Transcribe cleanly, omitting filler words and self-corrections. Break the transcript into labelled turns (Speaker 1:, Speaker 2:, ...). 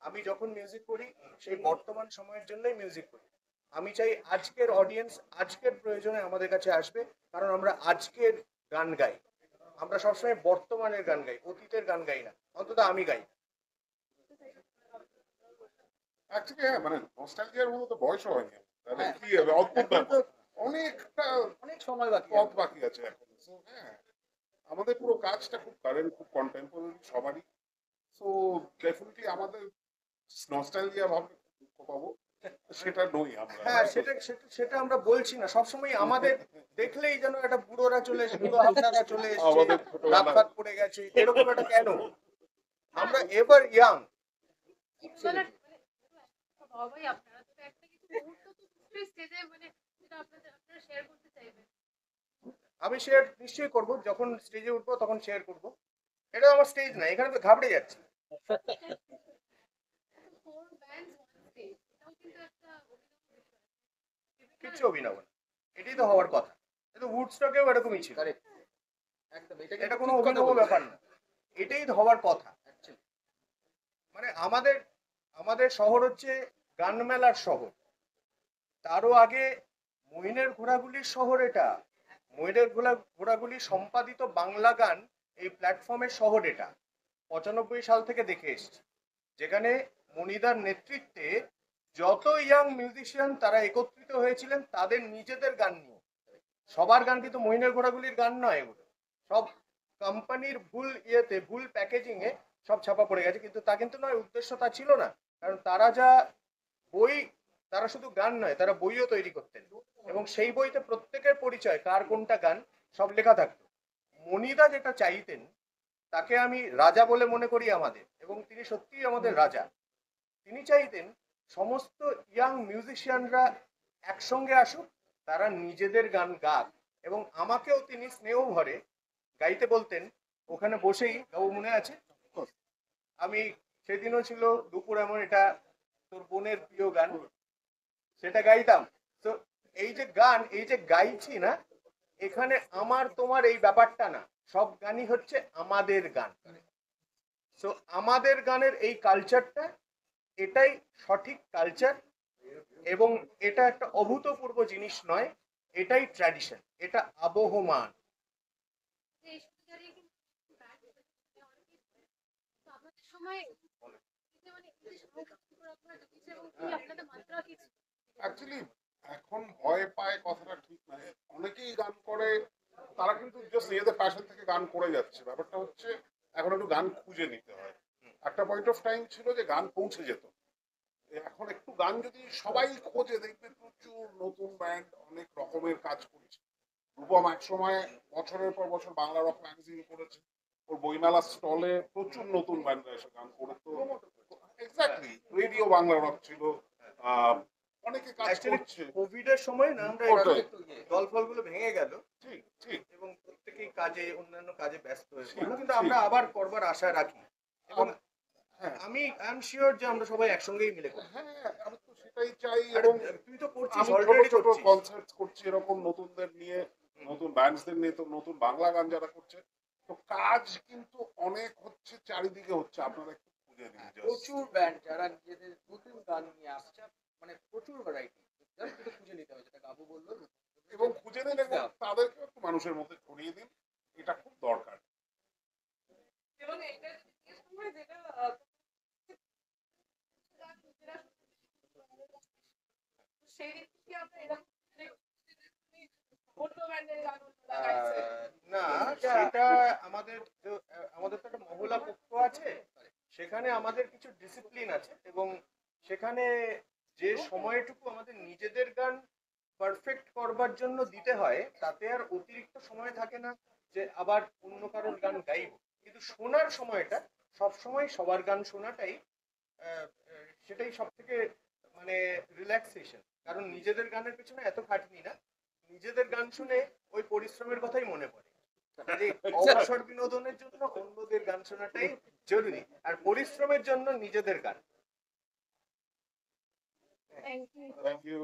Speaker 1: আমি যখন মিউজিক করি সেই বর্তমান সময়ের জন্যই মিউজিক করি। আমি চাই আজকের অডিয়েন্স আজকের প্রয়োজনে আমাদের কাছে আসবে, কারণ আমরা আজকের গান গাই। আমরা সবসময় বর্তমানের গান গাই, অতীতের গান গাই না, অন্তত আমি গাই।
Speaker 2: অ্যাকচুয়ালি হ্যাঁ, মানে নস্টালজিয়ার মতো তো বয়সও হয়নি, তাহলে কি হবে, অদ্ভুত ব্যাপার। অনেকটা
Speaker 1: অনেক সময় বাকি
Speaker 2: পথ বাকি আছে এখন। So, হ্যাঁ, আমাদের পুরো কাজটা খুব কারেন্ট, খুব কন্টেম্পোরারি সবারই। সো ডেফিনেটলি আমাদের নস্টালজিয়া ভাবলে দুঃখ পাবো, সেটা নই আমরা।
Speaker 1: হ্যাঁ, সেটা সেটা সেটা আমরা বলছি না, সবসময় আমাদের দেখলেই যেন একটা বুড়োরা চলে এসে, বুড়ো আপনারা চলে এসছে,
Speaker 2: আমাদের
Speaker 1: রাত
Speaker 2: ছোটবেলা
Speaker 1: ফাত পড়ে গেছে, এরকম একটা কেন? আমরা এভার ইয়াং।
Speaker 3: সবাই আপনারা তো একটা কিছু মুহূর্ত তো নিশ্চয়ই স্টেজে মানে যেটা আপনারা শেয়ার করতে চাইবেন।
Speaker 1: আমি শেয়ার নিশ্চয়ই করব, যখন স্টেজে উঠবো তখন শেয়ার করব। এটা আমার স্টেজ না, এখানে তো ঘাবড়ে যাচ্ছে।
Speaker 3: ফোর ব্যান্ডস ওয়ান স্টেজ, এটাও কিন্তু একটা অভিনব বিষয়।
Speaker 1: কিচ্ছু অভিনব না, এটাই তো হওয়ার কথা। কিন্তু উডস্টকেও এরকমই ছিল,
Speaker 4: একদম
Speaker 1: এটা কোনো অভিনব ব্যাপার না, এটাই তো হওয়ার কথা। মানে আমাদের আমাদের শহর হচ্ছে গান মেলার শহর, তারও আগে মইনের ঘোড়াগুলির শহর এটা। মইনের ঘোড়াগুলি সম্পাদিত বাংলা গান এই প্ল্যাটফর্মের শহর এটা। 95 সাল থেকে দেখে এসছি, যেখানে মনিদার নেতৃত্বে যত ইয়াং মিউজিশিয়ান তারা একত্রিত হয়েছিলেন তাদের নিজেদের গান নিয়ে। সবার গান কিন্তু মইনের ঘোড়াগুলির গান নয়, এগুলো সব কোম্পানির ভুল ইয়েতে, ভুল প্যাকেজিং এ সব ছাপা পড়ে গেছে। কিন্তু তা কিন্তু নয়, উদ্দেশ্য তা ছিল না। কারণ তারা যা বই, তারা শুধু গান নয়, তারা বইও তৈরি করতেন, এবং সেই বইতে প্রত্যেকের পরিচয়, কার কোনটা গান, সব লেখা থাকতো। মনিদা যেটা চাইতেন, তাকে আমি রাজা বলে মনে করি আমাদের, এবং তিনি সত্যিই আমাদের রাজা। তিনি চাইতেন সমস্ত ইয়াং মিউজিশিয়ানরা একসঙ্গে আসুক, তারা নিজেদের গান গাক, এবং আমাকেও তিনি স্নেহ ভরে গাইতে বলতেন। ওখানে বসেই গাবো, মনে আছে আমি সেদিনও ছিল দুপুর এমন, এটা তোর বোনের প্রিয় গান, সেটা গাইতাম। তো এই যে গান, এই যে গাইছি না, এখানে আমার তোমার এই ব্যাপারটা না, সব গানই হচ্ছে আমাদের গান। তো আমাদের গানের এই কালচারটা, এটাই সঠিক কালচার, এবং এটা একটা অভূতপূর্ব জিনিস নয়, এটাই ট্র্যাডিশন, এটা আবহমান।
Speaker 3: এই সুবিধারই কিন্তু ব্যান্ড অনেকেই তো আপনাদের সময় যে মানে এই যে সংস্কৃতিগুলো আপনারা ঢুকেছে এবং কি আপনাদের মাত্রা কি ছিল?
Speaker 2: অ্যাকচুয়ালি এখন ভয় পায় কথাটা ঠিক নয়, অনেকেই গান করে, তারা কিন্তু জাস্ট নিজেদের প্যাশন থেকে গান করে যাচ্ছে। ব্যাপারটা হচ্ছে এখন একটু গান খুঁজে নিতে হয়। একটা পয়েন্ট অফ টাইম ছিল যে গান পৌঁছে যেত, এখন একটু গান যদি সবাই খোঁজে, দেখবে প্রচুর নতুন ব্যান্ড অনেক রকমের কাজ করছে। রূপম এক সময় বছরের পর বছর বাংলা রক ম্যাগাজিন করেছে, ওর বইমেলার স্টলে প্রচুর নতুন ব্যান্ডরা এসে গান করতো। এক্স্যাক্টলি, রেডিও বাংলা রক ছিল, অনেকে কাজ করছে।
Speaker 1: কোভিড এর সময় না আমরা দল ফলগুলো ভেঙে গেল,
Speaker 2: ঠিক ঠিক,
Speaker 1: এবং প্রত্যেকেই কাজে, অন্যান্য কাজে ব্যস্ত হয়ে পড়লো, কিন্তু আমরা আবার করবার আশা রাখি, এবং আমি আই এম শিওর যে আমরা সবাই একসঙ্গেই মিলে করব।
Speaker 2: হ্যাঁ, আমি তো সেটাই চাই। এবং
Speaker 1: তুই তো করছিস,
Speaker 2: আমি ছোট
Speaker 1: অলরেডি
Speaker 2: ছোট
Speaker 1: করছিস।
Speaker 2: কনসার্ট করছি এরকম নতুনদের নিয়ে, নতুন ব্যান্ডসদের নিয়ে, তো নতুন বাংলা গান যারা করছে, তো কাজ কিন্তু অনেক হচ্ছে, চারিদিকে হচ্ছে। আপনারা একটু খুঁজে নিন,
Speaker 4: প্রচুর ব্যান্ড যারা নিজেদের নতুন গান নিয়ে আসছে, মানে প্রচুর ভ্যারাইটি, জাস্ট একটু খুঁজে নিতে হবে, যেটা গাবু বললো।
Speaker 2: এবং খুঁজে নিন এবং তাদেরকে একটু মানুষের মধ্যে ছড়িয়ে দিন, এটা খুব দরকার।
Speaker 3: এবং এটা সময় যেটা সেই কি আপনারা এরকম অন্য ব্যান্ডের গান
Speaker 1: না, সেটা আমাদের আমাদের তো একটা মহলা পক্ষ আছে, সেখানে আমাদের কিছু ডিসিপ্লিন আছে, এবং সেখানে যে সময়টুকু আমাদের নিজেদের গান পারফেক্ট করবার জন্য দিতে হয়, তাতে আর অতিরিক্ত সময় থাকে না যে আবার অন্য কারোর গান গাইব। কিন্তু শোনার সময়টা সব সময় সবার গান শোনাটাই সেটাই সব থেকে মানে রিল্যাক্সেশন। কারণ নিজেদের গানের পেছনে এত খাটনি না, নিজেদের গান শুনে ওই পরিশ্রমের কথাই মনে পড়ে। অবসর বিনোদনের জন্য অন্যদের গান শোনাটাই জরুরি, আর পরিশ্রমের জন্য নিজেদের গান।
Speaker 3: Thank you.
Speaker 2: Thank you.